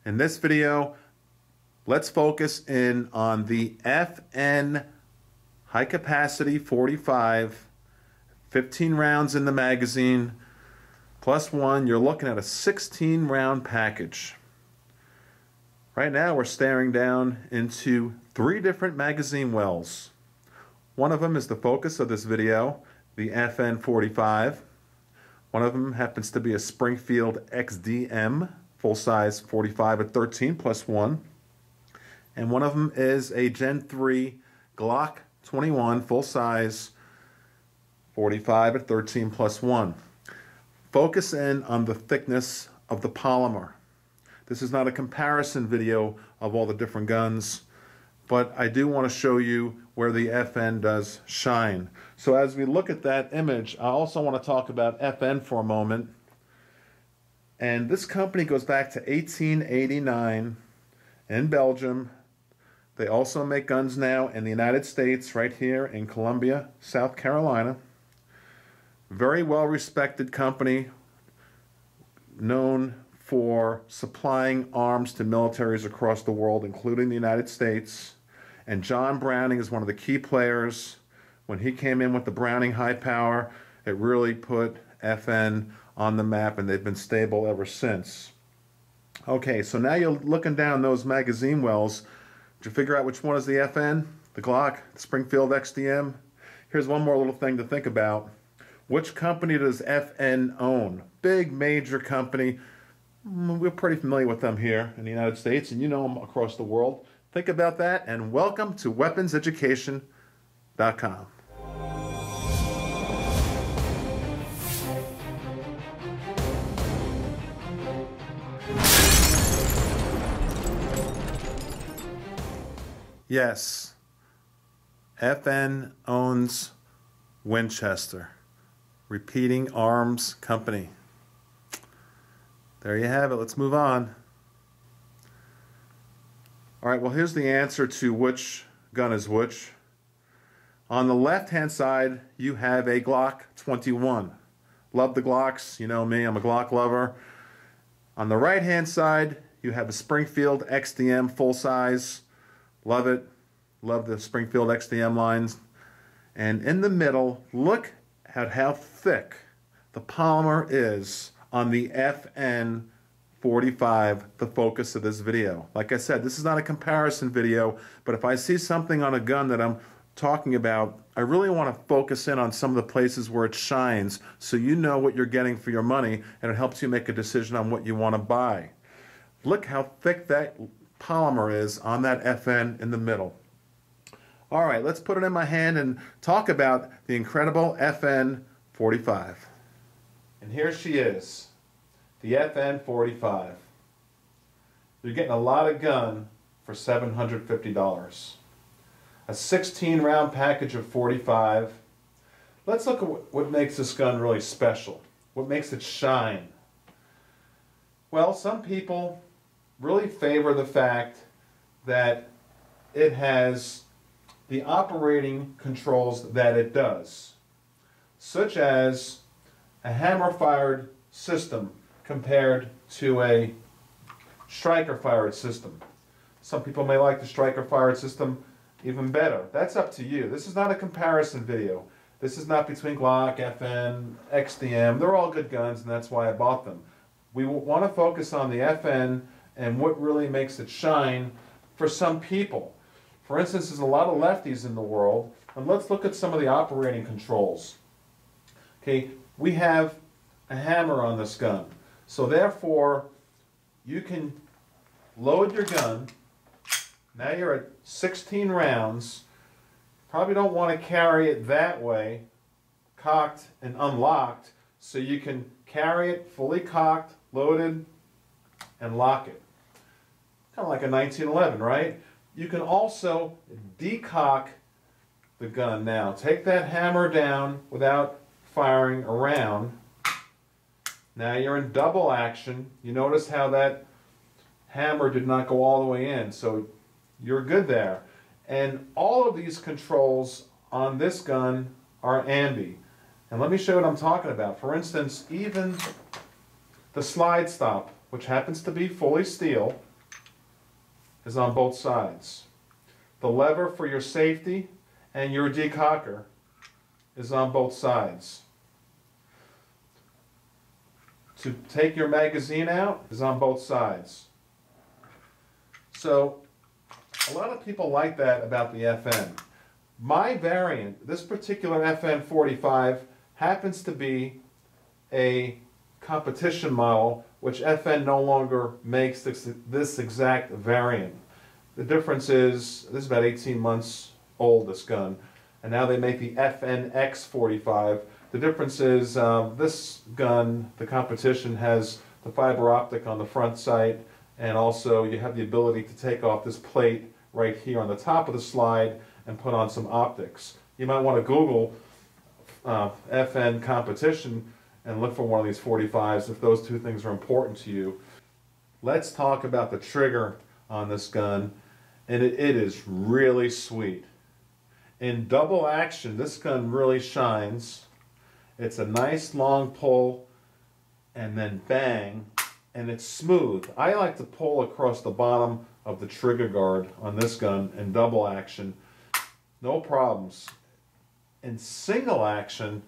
In this video, let's focus in on the FN high capacity 45, 15 rounds in the magazine, plus one. You're looking at a 16 round package. Right now we're staring down into 3 different magazine wells. One of them is the focus of this video, the FN 45. One of them happens to be a Springfield XDM, full-size 45 at 13 plus 1. And one of them is a Gen 3 Glock 21, full-size 45 at 13 plus 1. Focus in on the thickness of the polymer. This is not a comparison video of all the different guns, but I do want to show you where the FN does shine. So as we look at that image, I also want to talk about FN for a moment. And this company goes back to 1889 in Belgium. They also make guns now in the United States, right here in Columbia, South Carolina. Very well respected company, known for supplying arms to militaries across the world, including the United States. And John Browning is one of the key players. When he came in with the Browning high power, it really put FN on the map, and they've been stable ever since. Okay, so now you're looking down those magazine wells. Did you figure out which one is the FN, the Glock, the Springfield XDM? Here's one more little thing to think about. Which company does FN own? Big major company. We're pretty familiar with them here in the United States, and you know them across the world. Think about that, and welcome to weaponseducation.com. Yes, FN owns Winchester, Repeating Arms Company. There you have it. Let's move on. All right, well, here's the answer to which gun is which. On the left-hand side, you have a Glock 21. Love the Glocks. You know me, I'm a Glock lover. On the right-hand side, you have a Springfield XDM full-size. Love it. Love the Springfield XDM lines. And in the middle, look at how thick the polymer is on the FN 45, the focus of this video. Like I said, this is not a comparison video, but if I see something on a gun that I'm talking about, I really want to focus in on some of the places where it shines so you know what you're getting for your money, and it helps you make a decision on what you want to buy. Look how thick that polymer is on that FN in the middle. All right, let's put it in my hand and talk about the incredible FN 45. And here she is, the FN 45. You're getting a lot of gun for $750. A 16 round package of 45. Let's look at what makes this gun really special. What makes it shine? Well, some people really favor the fact that it has the operating controls that it does, such as a hammer-fired system compared to a striker-fired system. Some people may like the striker-fired system even better. That's up to you. This is not a comparison video. This is not between Glock, FN, XDM. They're all good guns, and that's why I bought them. We want to focus on the FN and what really makes it shine for some people. For instance, there's a lot of lefties in the world, and let's look at some of the operating controls. Okay, we have a hammer on this gun, so therefore you can load your gun. Now you're at 16 rounds. Probably don't want to carry it that way, cocked and unlocked, so you can carry it fully cocked, loaded, and lock it. Kind of like a 1911, right? You can also decock the gun now. Take that hammer down without firing a round. Now you're in double action. You notice how that hammer did not go all the way in, so you're good there. And all of these controls on this gun are ambi. And let me show you what I'm talking about. For instance, even the slide stop, which happens to be fully steel, is on both sides. The lever for your safety and your decocker is on both sides. To take your magazine out is on both sides. So a lot of people like that about the FN. My variant, this particular FN 45, happens to be a competition model, which FN no longer makes this exact variant. The difference is, this is about 18 months old, this gun, and now they make the FNX 45. The difference is this gun, the competition, has the fiber optic on the front sight, and also you have the ability to take off this plate right here on the top of the slide and put on some optics. You might want to Google FN competition and look for one of these 45s if those two things are important to you. Let's talk about the trigger on this gun, and it is really sweet. In double action, this gun really shines. It's a nice long pull and then bang, and it's smooth. I like to pull across the bottom of the trigger guard on this gun in double action. No problems. In single action,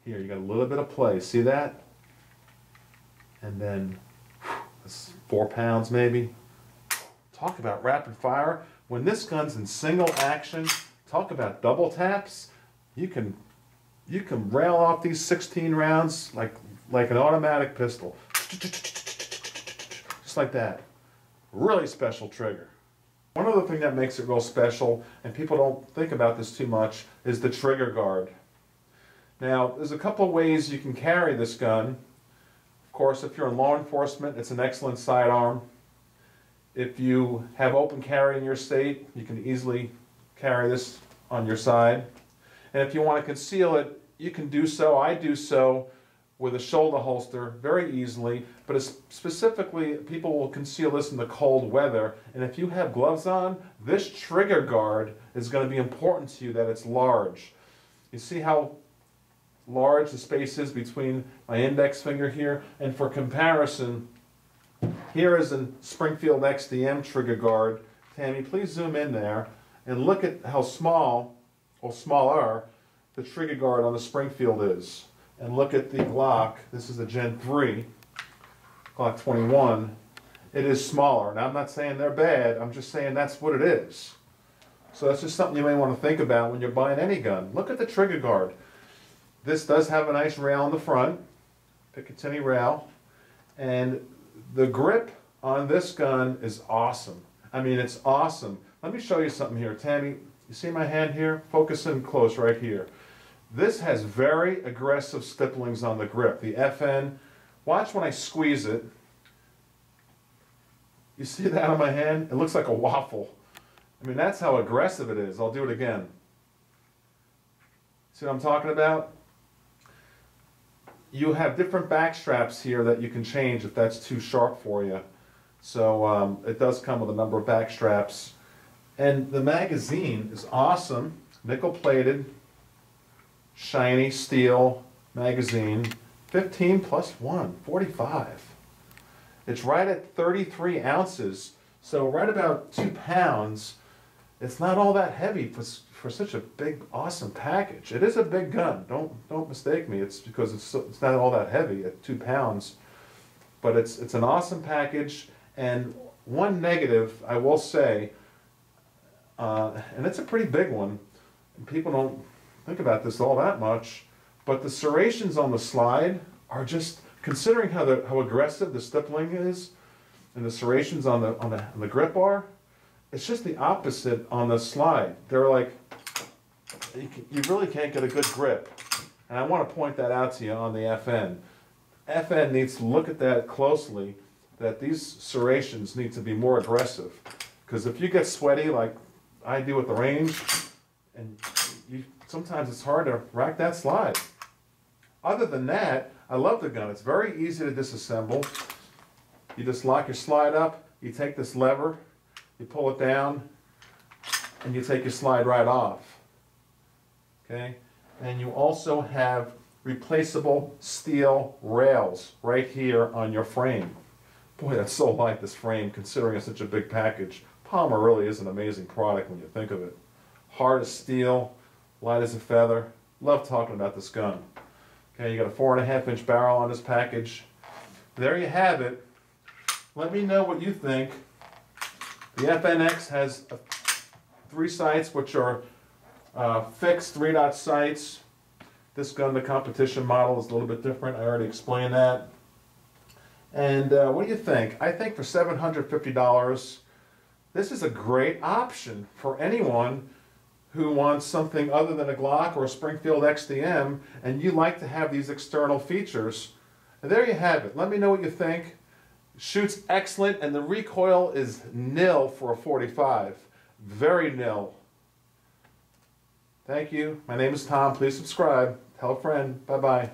here you got a little bit of play. See that? And then that's 4 pounds maybe. Talk about rapid fire. When this gun's in single action, talk about double taps. You can rail off these 16 rounds like an automatic pistol. Just like that. Really special trigger. One other thing that makes it real special, and people don't think about this too much, is the trigger guard. Now, there's a couple ways you can carry this gun. Of course, if you're in law enforcement, it's an excellent sidearm. If you have open carry in your state, you can easily carry this on your side. And if you want to conceal it, you can do so. I do so with a shoulder holster very easily, but specifically people will conceal this in the cold weather. And if you have gloves on, this trigger guard is going to be important to you, that it's large. You see how large the space is between my index finger here? And for comparison, here is a Springfield XDM trigger guard. Tammy, please zoom in there and look at how small, or smaller, the trigger guard on the Springfield is. And look at the Glock. This is a Gen 3, Glock 21. It is smaller. Now, I'm not saying they're bad. I'm just saying that's what it is. So that's just something you may want to think about when you're buying any gun. Look at the trigger guard. This does have a nice rail in the front, Picatinny rail, and the grip on this gun is awesome. I mean, it's awesome. Let me show you something here. Tammy, you see my hand here? Focus in close right here. This has very aggressive stipplings on the grip. The FN, watch when I squeeze it. You see that on my hand? It looks like a waffle. I mean, that's how aggressive it is. I'll do it again. See what I'm talking about? You have different back straps here that you can change if that's too sharp for you. So it does come with a number of back straps. And the magazine is awesome, nickel plated, shiny steel magazine, 15 plus 1, 45. It's right at 33 ounces, so right about 2 pounds. It's not all that heavy for such a big, awesome package. It is a big gun, don't mistake me. It's because it's not all that heavy at 2 pounds. But it's an awesome package, and one negative, I will say, and it's a pretty big one, and people don't think about this all that much, but the serrations on the slide are just, considering how aggressive the stippling is, and the serrations on the grip are, it's just the opposite on the slide. They're like, you really can't get a good grip. And I want to point that out to you on the FN. FN needs to look at that closely, that these serrations need to be more aggressive. Because if you get sweaty like I do at the range, and sometimes it's hard to rack that slide. Other than that, I love the gun. It's very easy to disassemble. You just lock your slide up, you take this lever, you pull it down, and you take your slide right off. Okay? And you also have replaceable steel rails right here on your frame. Boy, that's so light, this frame, considering it's such a big package. Polymer really is an amazing product when you think of it. Hard as steel, light as a feather. Love talking about this gun. Okay, you got a 4.5-inch barrel on this package. There you have it. Let me know what you think. The FNX has 3 sights, which are fixed 3-dot sights. This gun, the competition model, is a little bit different. I already explained that. And what do you think? I think for $750, this is a great option for anyone who wants something other than a Glock or a Springfield XDM, and you like to have these external features. And there you have it. Let me know what you think. Shoots excellent, and the recoil is nil for a 45. Very nil. Thank you. My name is Tom. Please subscribe. Tell a friend. Bye-bye.